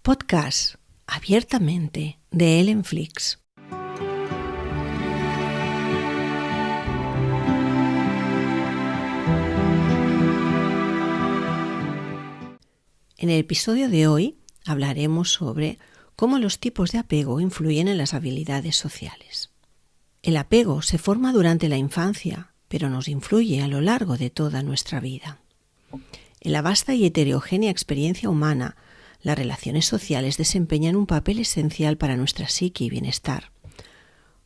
Podcast Abiertamente de Ellen Flix. En el episodio de hoy hablaremos sobre cómo los tipos de apego influyen en las habilidades sociales. El apego se forma durante la infancia, pero nos influye a lo largo de toda nuestra vida. En la vasta y heterogénea experiencia humana, las relaciones sociales desempeñan un papel esencial para nuestra psique y bienestar,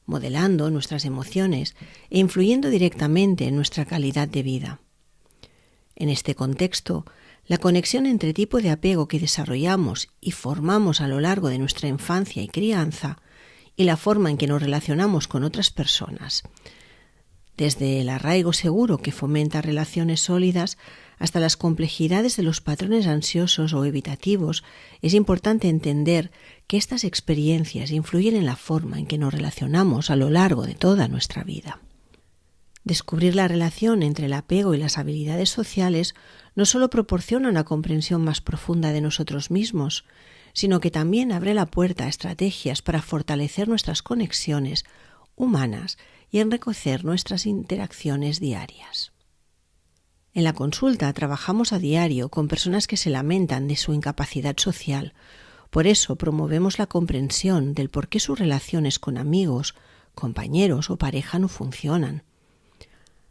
modelando nuestras emociones e influyendo directamente en nuestra calidad de vida. En este contexto, la conexión entre tipo de apego que desarrollamos y formamos a lo largo de nuestra infancia y crianza y la forma en que nos relacionamos con otras personas, desde el arraigo seguro que fomenta relaciones sólidas hasta las complejidades de los patrones ansiosos o evitativos, es importante entender que estas experiencias influyen en la forma en que nos relacionamos a lo largo de toda nuestra vida. Descubrir la relación entre el apego y las habilidades sociales no solo proporciona una comprensión más profunda de nosotros mismos, sino que también abre la puerta a estrategias para fortalecer nuestras conexiones humanas y enriquecer nuestras interacciones diarias. En la consulta trabajamos a diario con personas que se lamentan de su incapacidad social. Por eso promovemos la comprensión del por qué sus relaciones con amigos, compañeros o pareja no funcionan.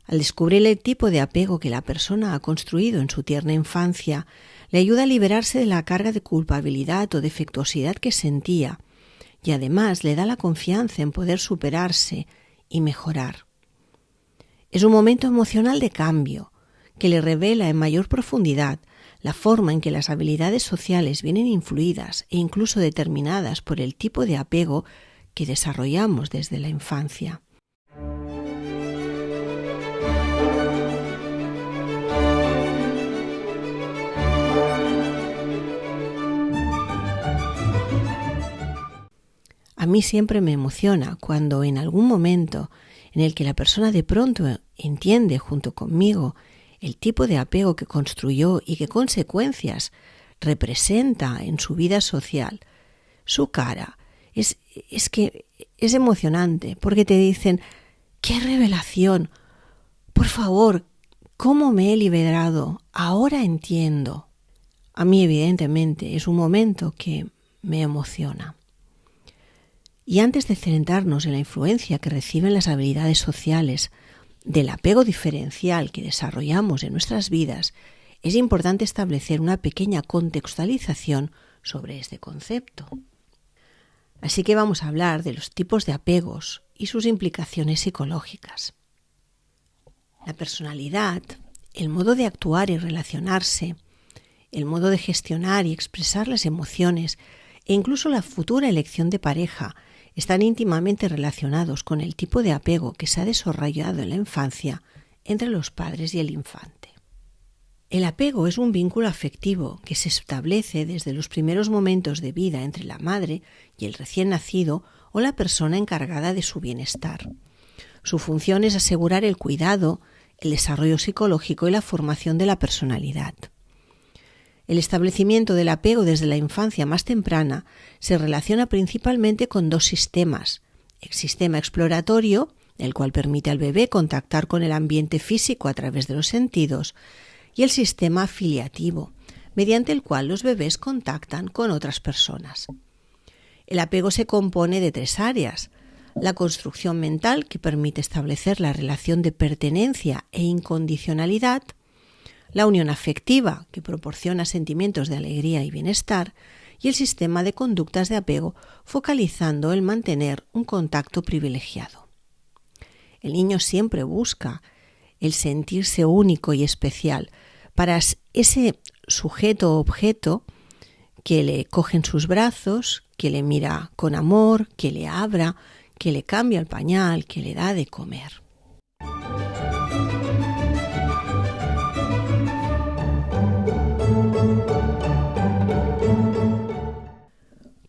Al descubrir el tipo de apego que la persona ha construido en su tierna infancia, le ayuda a liberarse de la carga de culpabilidad o defectuosidad que sentía y además le da la confianza en poder superarse y mejorar. Es un momento emocional de cambio que le revela en mayor profundidad la forma en que las habilidades sociales vienen influidas e incluso determinadas por el tipo de apego que desarrollamos desde la infancia. A mí siempre me emociona cuando en algún momento en el que la persona de pronto entiende junto conmigo el tipo de apego que construyó y qué consecuencias representa en su vida social, su cara es emocionante porque te dicen ¡qué revelación! Por favor, ¿cómo me he liberado? Ahora entiendo. A mí evidentemente es un momento que me emociona. Y antes de centrarnos en la influencia que reciben las habilidades sociales del apego diferencial que desarrollamos en nuestras vidas, es importante establecer una pequeña contextualización sobre este concepto. Así que vamos a hablar de los tipos de apegos y sus implicaciones psicológicas. La personalidad, el modo de actuar y relacionarse, el modo de gestionar y expresar las emociones e incluso la futura elección de pareja están íntimamente relacionados con el tipo de apego que se ha desarrollado en la infancia entre los padres y el infante. El apego es un vínculo afectivo que se establece desde los primeros momentos de vida entre la madre y el recién nacido o la persona encargada de su bienestar. Su función es asegurar el cuidado, el desarrollo psicológico y la formación de la personalidad. El establecimiento del apego desde la infancia más temprana se relaciona principalmente con dos sistemas: el sistema exploratorio, el cual permite al bebé contactar con el ambiente físico a través de los sentidos, y el sistema afiliativo, mediante el cual los bebés contactan con otras personas. El apego se compone de tres áreas: la construcción mental, que permite establecer la relación de pertenencia e incondicionalidad; la unión afectiva, que proporciona sentimientos de alegría y bienestar; y el sistema de conductas de apego, focalizando el mantener un contacto privilegiado. El niño siempre busca el sentirse único y especial para ese sujeto o objeto que le coge en sus brazos, que le mira con amor, que le abra, que le cambia el pañal, que le da de comer.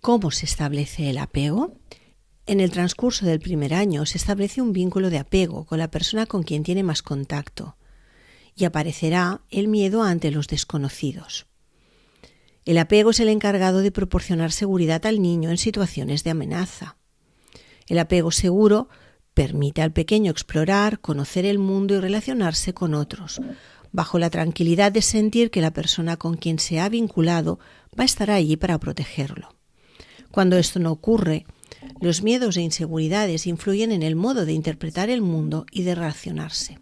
¿Cómo se establece el apego? En el transcurso del primer año se establece un vínculo de apego con la persona con quien tiene más contacto y aparecerá el miedo ante los desconocidos. El apego es el encargado de proporcionar seguridad al niño en situaciones de amenaza. El apego seguro permite al pequeño explorar, conocer el mundo y relacionarse con otros, bajo la tranquilidad de sentir que la persona con quien se ha vinculado va a estar allí para protegerlo. Cuando esto no ocurre, los miedos e inseguridades influyen en el modo de interpretar el mundo y de relacionarse.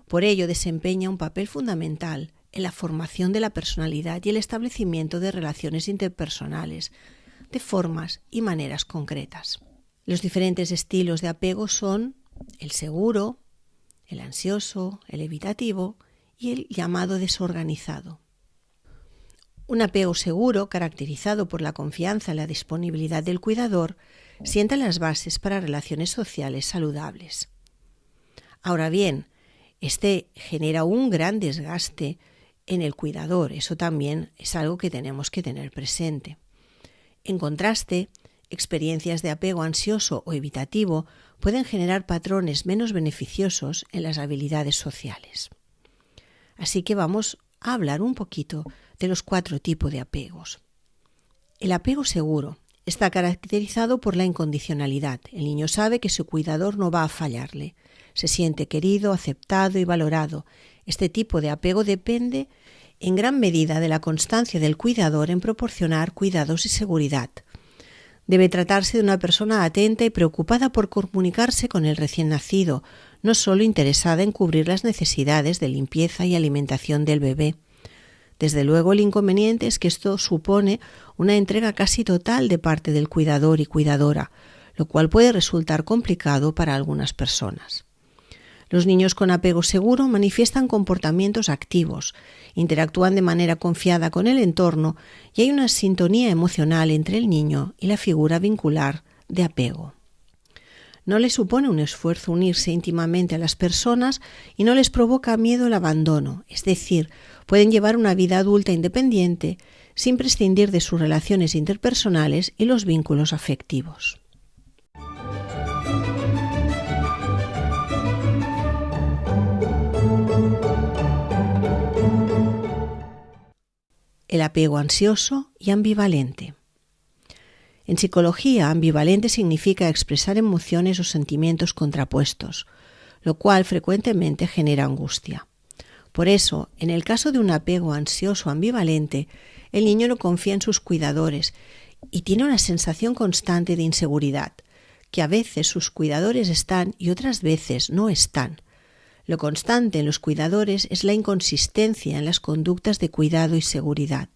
Por ello desempeña un papel fundamental en la formación de la personalidad y el establecimiento de relaciones interpersonales de formas y maneras concretas. Los diferentes estilos de apego son el seguro, el ansioso, el evitativo y el llamado desorganizado. Un apego seguro, caracterizado por la confianza y la disponibilidad del cuidador, sienta las bases para relaciones sociales saludables. Ahora bien, este genera un gran desgaste en el cuidador, eso también es algo que tenemos que tener presente. En contraste, experiencias de apego ansioso o evitativo pueden generar patrones menos beneficiosos en las habilidades sociales. Así que vamos a hablar un poquito de los 4 tipos de apegos. El apego seguro está caracterizado por la incondicionalidad. El niño sabe que su cuidador no va a fallarle. Se siente querido, aceptado y valorado. Este tipo de apego depende en gran medida de la constancia del cuidador en proporcionar cuidados y seguridad. Debe tratarse de una persona atenta y preocupada por comunicarse con el recién nacido, no solo interesada en cubrir las necesidades de limpieza y alimentación del bebé. Desde luego, el inconveniente es que esto supone una entrega casi total de parte del cuidador y cuidadora, lo cual puede resultar complicado para algunas personas. Los niños con apego seguro manifiestan comportamientos activos, interactúan de manera confiada con el entorno y hay una sintonía emocional entre el niño y la figura vincular de apego. No les supone un esfuerzo unirse íntimamente a las personas y no les provoca miedo el abandono, es decir, pueden llevar una vida adulta independiente sin prescindir de sus relaciones interpersonales y los vínculos afectivos. El apego ansioso y ambivalente. En psicología, ambivalente significa expresar emociones o sentimientos contrapuestos, lo cual frecuentemente genera angustia. Por eso, en el caso de un apego ansioso ambivalente, el niño no confía en sus cuidadores y tiene una sensación constante de inseguridad, que a veces sus cuidadores están y otras veces no están. Lo constante en los cuidadores es la inconsistencia en las conductas de cuidado y seguridad.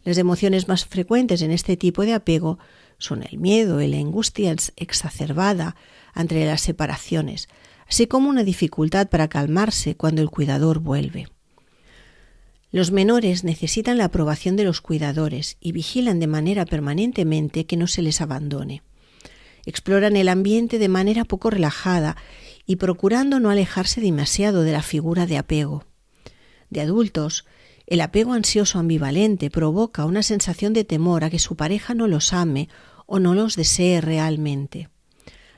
Las emociones más frecuentes en este tipo de apego son el miedo y la angustia exacerbada ante las separaciones, así como una dificultad para calmarse cuando el cuidador vuelve. Los menores necesitan la aprobación de los cuidadores y vigilan de manera permanentemente que no se les abandone. Exploran el ambiente de manera poco relajada y procurando no alejarse demasiado de la figura de apego. De adultos, el apego ansioso ambivalente provoca una sensación de temor a que su pareja no los ame o no los desee realmente.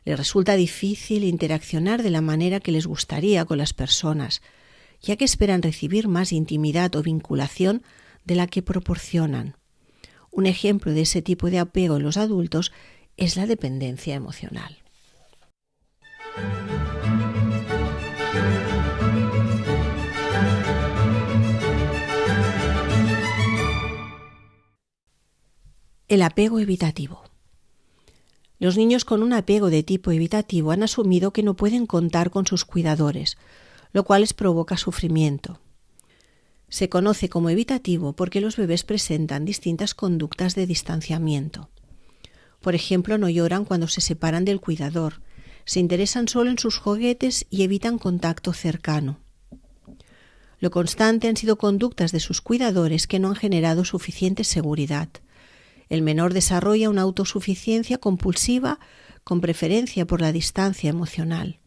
Les resulta difícil interaccionar de la manera que les gustaría con las personas, ya que esperan recibir más intimidad o vinculación de la que proporcionan. Un ejemplo de ese tipo de apego en los adultos es la dependencia emocional. El apego evitativo. Los niños con un apego de tipo evitativo han asumido que no pueden contar con sus cuidadores, lo cual les provoca sufrimiento. Se conoce como evitativo porque los bebés presentan distintas conductas de distanciamiento. Por ejemplo, no lloran cuando se separan del cuidador, se interesan solo en sus juguetes y evitan contacto cercano. Lo constante han sido conductas de sus cuidadores que no han generado suficiente seguridad. El menor desarrolla una autosuficiencia compulsiva con preferencia por la distancia emocional.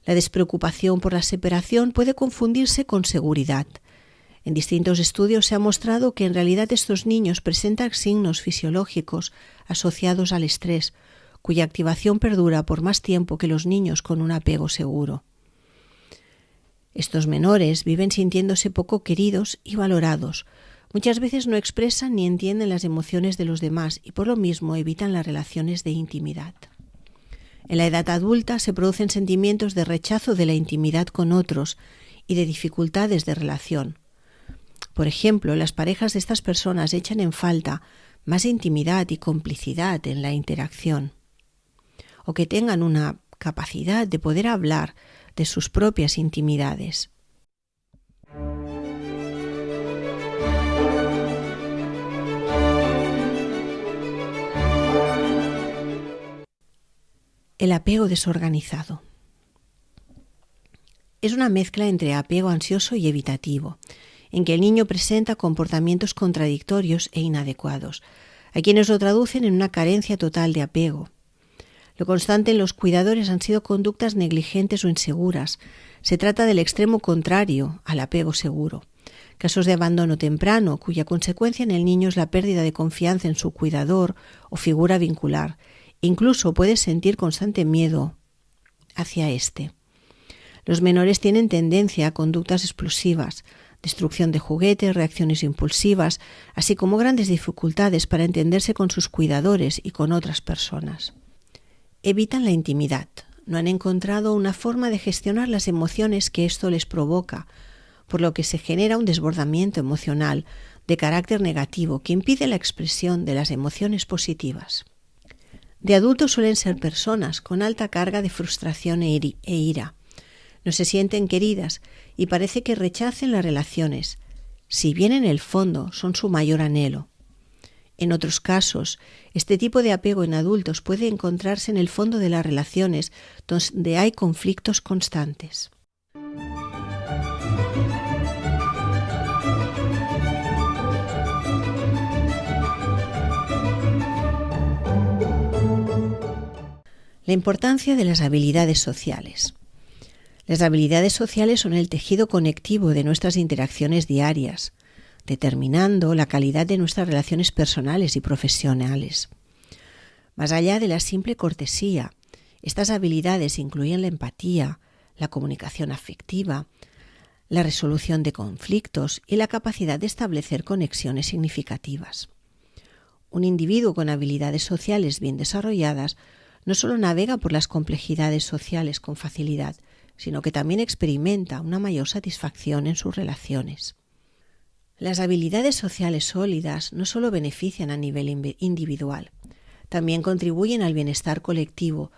La despreocupación por la separación puede confundirse con seguridad. En distintos estudios se ha mostrado que en realidad estos niños presentan signos fisiológicos asociados al estrés, cuya activación perdura por más tiempo que los niños con un apego seguro. Estos menores viven sintiéndose poco queridos y valorados. Muchas veces no expresan ni entienden las emociones de los demás y por lo mismo evitan las relaciones de intimidad. En la edad adulta se producen sentimientos de rechazo de la intimidad con otros y de dificultades de relación. Por ejemplo, las parejas de estas personas echan en falta más intimidad y complicidad en la interacción, o que tengan una capacidad de poder hablar de sus propias intimidades. El apego desorganizado. Es una mezcla entre apego ansioso y evitativo, en que el niño presenta comportamientos contradictorios e inadecuados. Hay quienes lo traducen en una carencia total de apego. Lo constante en los cuidadores han sido conductas negligentes o inseguras. Se trata del extremo contrario al apego seguro. Casos de abandono temprano, cuya consecuencia en el niño es la pérdida de confianza en su cuidador o figura vincular. Incluso puede sentir constante miedo hacia éste. Los menores tienen tendencia a conductas explosivas, destrucción de juguetes, reacciones impulsivas, así como grandes dificultades para entenderse con sus cuidadores y con otras personas. Evitan la intimidad. No han encontrado una forma de gestionar las emociones que esto les provoca, por lo que se genera un desbordamiento emocional de carácter negativo que impide la expresión de las emociones positivas. De adultos suelen ser personas con alta carga de frustración e ira. No se sienten queridas y parece que rechacen las relaciones, si bien en el fondo son su mayor anhelo. En otros casos, este tipo de apego en adultos puede encontrarse en el fondo de las relaciones donde hay conflictos constantes. La importancia de las habilidades sociales. Las habilidades sociales son el tejido conectivo de nuestras interacciones diarias, determinando la calidad de nuestras relaciones personales y profesionales. Más allá de la simple cortesía, estas habilidades incluyen la empatía, la comunicación afectiva, la resolución de conflictos y la capacidad de establecer conexiones significativas. Un individuo con habilidades sociales bien desarrolladas no solo navega por las complejidades sociales con facilidad, sino que también experimenta una mayor satisfacción en sus relaciones. Las habilidades sociales sólidas no solo benefician a nivel individual, también contribuyen al bienestar colectivo,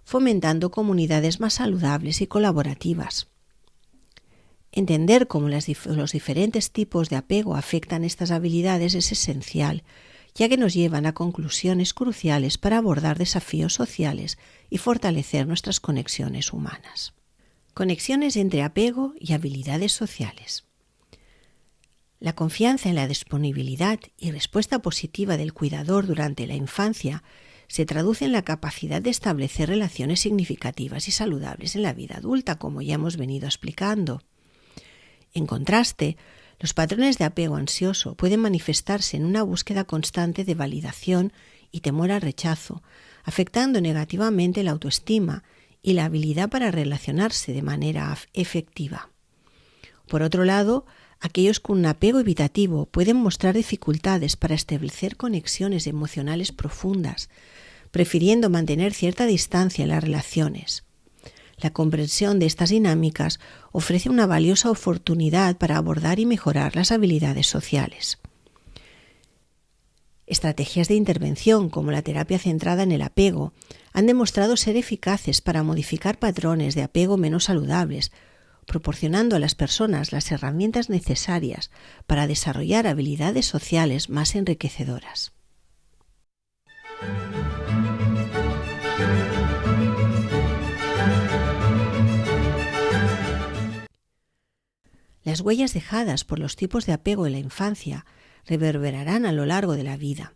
fomentando comunidades más saludables y colaborativas. Entender cómo los diferentes tipos de apego afectan estas habilidades es esencial, ya que nos llevan a conclusiones cruciales para abordar desafíos sociales y fortalecer nuestras conexiones humanas. Conexiones entre apego y habilidades sociales. La confianza en la disponibilidad y respuesta positiva del cuidador durante la infancia se traduce en la capacidad de establecer relaciones significativas y saludables en la vida adulta, como ya hemos venido explicando. En contraste, los patrones de apego ansioso pueden manifestarse en una búsqueda constante de validación y temor al rechazo, afectando negativamente la autoestima y la habilidad para relacionarse de manera efectiva. Por otro lado, aquellos con un apego evitativo pueden mostrar dificultades para establecer conexiones emocionales profundas, prefiriendo mantener cierta distancia en las relaciones. La comprensión de estas dinámicas ofrece una valiosa oportunidad para abordar y mejorar las habilidades sociales. Estrategias de intervención, como la terapia centrada en el apego, han demostrado ser eficaces para modificar patrones de apego menos saludables, proporcionando a las personas las herramientas necesarias para desarrollar habilidades sociales más enriquecedoras. Las huellas dejadas por los tipos de apego en la infancia reverberarán a lo largo de la vida.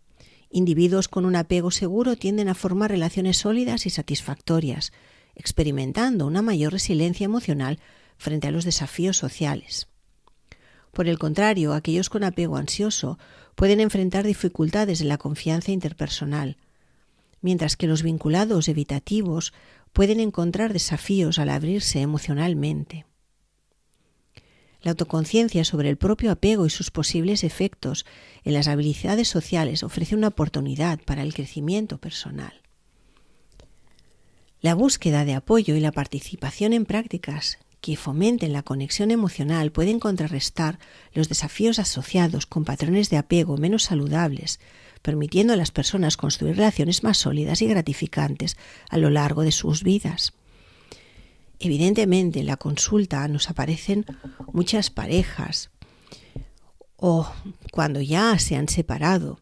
Individuos con un apego seguro tienden a formar relaciones sólidas y satisfactorias, experimentando una mayor resiliencia emocional frente a los desafíos sociales. Por el contrario, aquellos con apego ansioso pueden enfrentar dificultades en la confianza interpersonal, mientras que los vinculados evitativos pueden encontrar desafíos al abrirse emocionalmente. La autoconciencia sobre el propio apego y sus posibles efectos en las habilidades sociales ofrece una oportunidad para el crecimiento personal. La búsqueda de apoyo y la participación en prácticas que fomenten la conexión emocional pueden contrarrestar los desafíos asociados con patrones de apego menos saludables, permitiendo a las personas construir relaciones más sólidas y gratificantes a lo largo de sus vidas. Evidentemente, en la consulta nos aparecen muchas parejas o cuando ya se han separado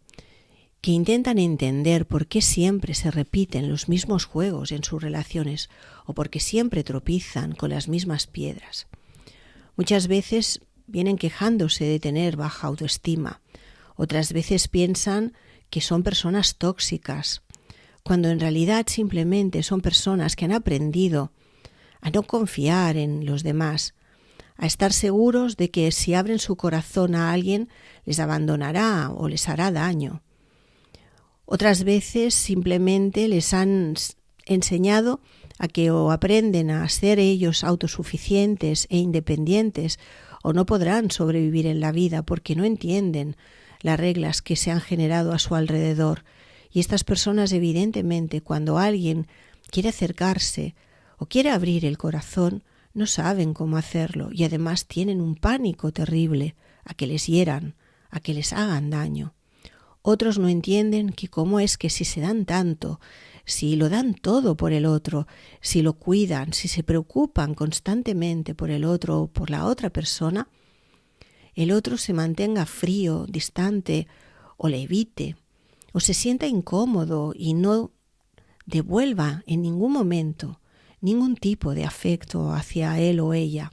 que intentan entender por qué siempre se repiten los mismos juegos en sus relaciones o por qué siempre tropezan con las mismas piedras. Muchas veces vienen quejándose de tener baja autoestima, otras veces piensan que son personas tóxicas, cuando en realidad simplemente son personas que han aprendido a no confiar en los demás, a estar seguros de que si abren su corazón a alguien les abandonará o les hará daño. Otras veces simplemente les han enseñado a que o aprenden a ser ellos autosuficientes e independientes o no podrán sobrevivir en la vida porque no entienden las reglas que se han generado a su alrededor. Y estas personas, evidentemente, cuando alguien quiere acercarse o quiere abrir el corazón, no saben cómo hacerlo y además tienen un pánico terrible a que les hieran, a que les hagan daño. Otros no entienden que cómo es que si se dan tanto, si lo dan todo por el otro, si lo cuidan, si se preocupan constantemente por el otro o por la otra persona, el otro se mantenga frío, distante o le evite o se sienta incómodo y no devuelva en ningún momento ningún tipo de afecto hacia él o ella.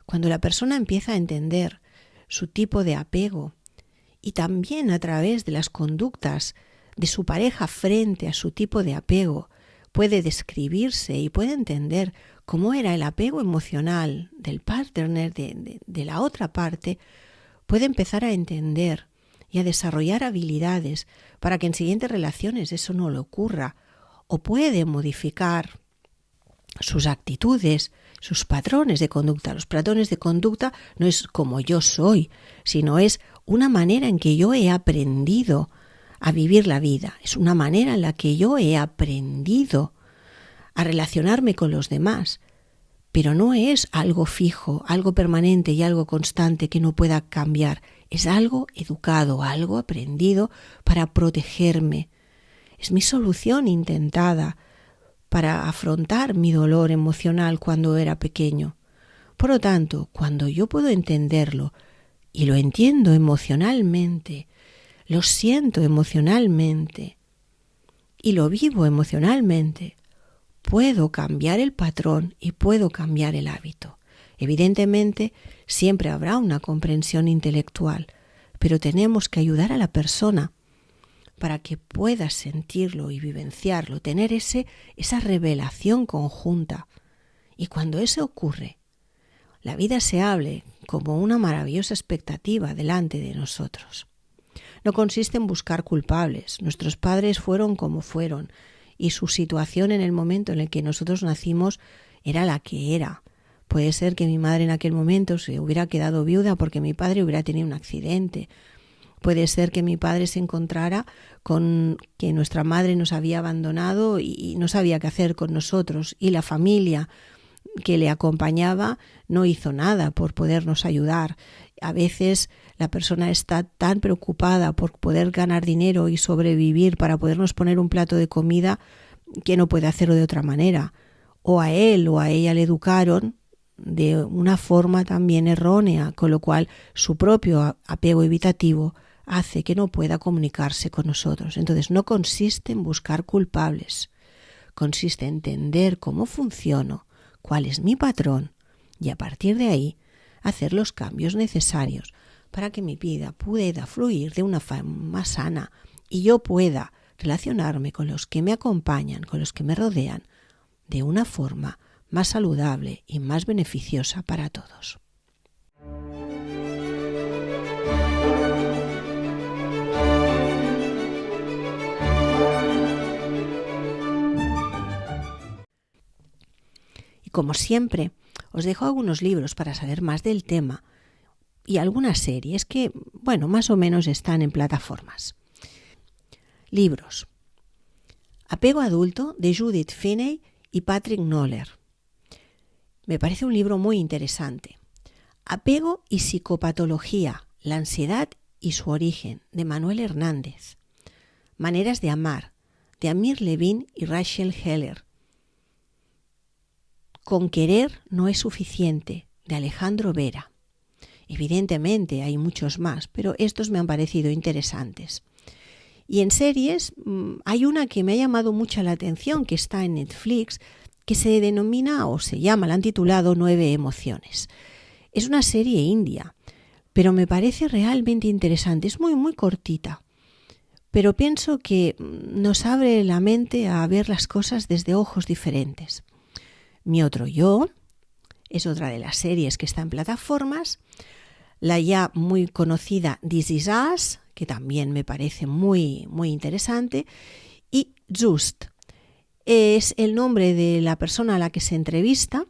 Cuando la persona empieza a entender su tipo de apego y también a través de las conductas de su pareja frente a su tipo de apego, puede describirse y puede entender cómo era el apego emocional del partner, de la otra parte, puede empezar a entender y a desarrollar habilidades para que en siguientes relaciones eso no le ocurra, o puede modificar sus actitudes, sus patrones de conducta. Los patrones de conducta no es como yo soy, sino es una manera en que yo he aprendido a vivir la vida. Es una manera en la que yo he aprendido a relacionarme con los demás, pero no es algo fijo, algo permanente y algo constante que no pueda cambiar. Es algo educado, algo aprendido para protegerme. Es mi solución intentada para afrontar mi dolor emocional cuando era pequeño. Por lo tanto, cuando yo puedo entenderlo y lo entiendo emocionalmente, lo siento emocionalmente y lo vivo emocionalmente, puedo cambiar el patrón y puedo cambiar el hábito. Evidentemente, siempre habrá una comprensión intelectual, pero tenemos que ayudar a la persona para que pueda sentirlo y vivenciarlo, tener esa revelación conjunta. Y cuando eso ocurre, la vida se abre como una maravillosa expectativa delante de nosotros. No consiste en buscar culpables. Nuestros padres fueron como fueron y su situación en el momento en el que nosotros nacimos era la que era. Puede ser que mi madre en aquel momento se hubiera quedado viuda porque mi padre hubiera tenido un accidente. Puede ser que mi padre se encontrara con que nuestra madre nos había abandonado y no sabía qué hacer con nosotros y la familia que le acompañaba no hizo nada por podernos ayudar. A veces la persona está tan preocupada por poder ganar dinero y sobrevivir para podernos poner un plato de comida que no puede hacerlo de otra manera. O a él o a ella le educaron de una forma también errónea, con lo cual su propio apego evitativo hace que no pueda comunicarse con nosotros. Entonces no consiste en buscar culpables, consiste en entender cómo funciono, cuál es mi patrón y a partir de ahí hacer los cambios necesarios para que mi vida pueda fluir de una forma sana y yo pueda relacionarme con los que me acompañan, con los que me rodean, de una forma más saludable y más beneficiosa para todos. Y como siempre, os dejo algunos libros para saber más del tema y algunas series que, más o menos están en plataformas. Libros. Apego adulto de Judith Finney y Patrick Noller. Me parece un libro muy interesante. Apego y psicopatología, la ansiedad y su origen, de Manuel Hernández. Maneras de amar, de Amir Levin y Rachel Heller. Con querer no es suficiente, de Alejandro Vera. Evidentemente hay muchos más, pero estos me han parecido interesantes. Y en series hay una que me ha llamado mucho la atención, que está en Netflix, que se denomina o se llama, la han titulado 9 emociones. Es una serie india, pero me parece realmente interesante. Es muy, muy cortita, pero pienso que nos abre la mente a ver las cosas desde ojos diferentes. Mi otro yo es otra de las series que está en plataformas. La ya muy conocida This Is Us, que también me parece muy, muy interesante. Y Just es el nombre de la persona a la que se entrevista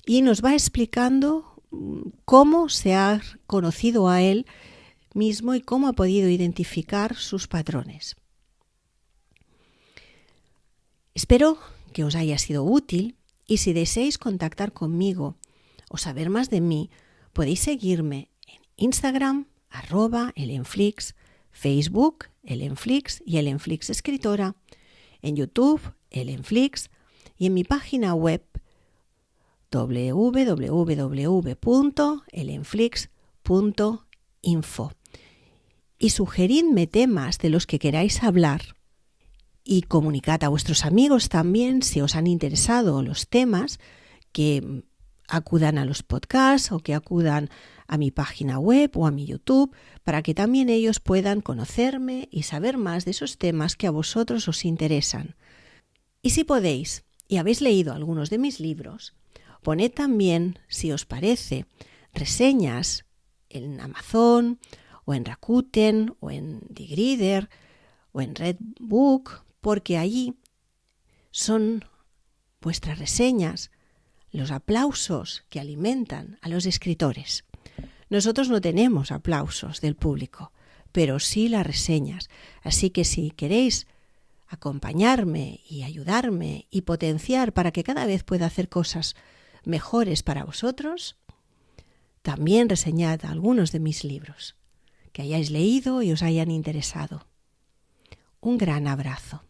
y nos va explicando cómo se ha conocido a él mismo y cómo ha podido identificar sus patrones. Espero que os haya sido útil y si deseáis contactar conmigo o saber más de mí, podéis seguirme en Instagram, @elenflix, Facebook, Elenflix y Elenflix Escritora, en YouTube, Elenflix y en mi página web www.elenflix.info. Y sugeridme temas de los que queráis hablar y comunicad a vuestros amigos también si os han interesado los temas, que acudan a los podcasts o que acudan a mi página web o a mi YouTube para que también ellos puedan conocerme y saber más de esos temas que a vosotros os interesan. Y si podéis y habéis leído algunos de mis libros, poned también, si os parece, reseñas en Amazon o en Rakuten o en Digreader o en Redbook, porque allí son vuestras reseñas los aplausos que alimentan a los escritores. Nosotros no tenemos aplausos del público, pero sí las reseñas. Así que si queréis acompañarme y ayudarme y potenciar para que cada vez pueda hacer cosas mejores para vosotros, también reseñad algunos de mis libros que hayáis leído y os hayan interesado. Un gran abrazo.